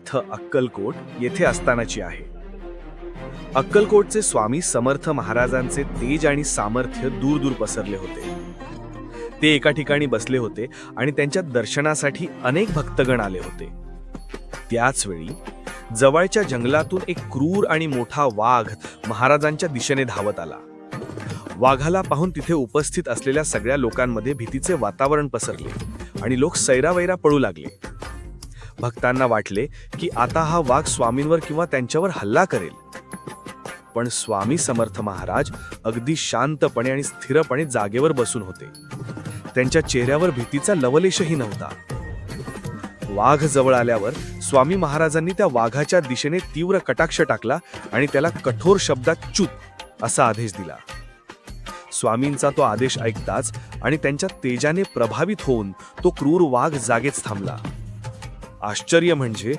तीर्थ अक्कलकोट येथे असतानाची आहे. अक्कलकोटचे स्वामी समर्थ महाराजांचे तेज आणि सामर्थ्य दूर दूर पसरले होते. ते एका ठिकाणी बसले होते आणि त्यांच्या दर्शनासाठी अनेक भक्तगण आले होते. त्याच वेळी जवळच्या जंगलातून एक क्रूर आणि मोठा वाघ महाराजांच्या दिशेने धावत आला. वाघाला पाहून तिथे उपस्थित असलेल्या सगळ्या लोकांमध्ये भीतीचे वातावरण पसरले आणि लोक सैरावैरा पळू लागले. भक्तांना वाटले की आता हा वाघ स्वामींवर किंवा त्यांच्यावर हल्ला करेल. पण स्वामी समर्थ महाराज अगदी शांतपणे आणि स्थिरपणे जागेवर बसून होते. त्यांच्या चेहऱ्यावर भीतीचा लवलेशही नव्हता. वाघ जवळ आल्यावर स्वामी महाराजांनी त्या वाघाच्या दिशेने तीव्र कटाक्ष टाकला आणि त्याला कठोर शब्दात चूत असा आदेश दिला. स्वामींचा तो आदेश ऐकताच आणि त्यांच्या तेजाने प्रभावित होऊन तो क्रूर वाघ जागेच थांबला. आश्चर्य म्हणजे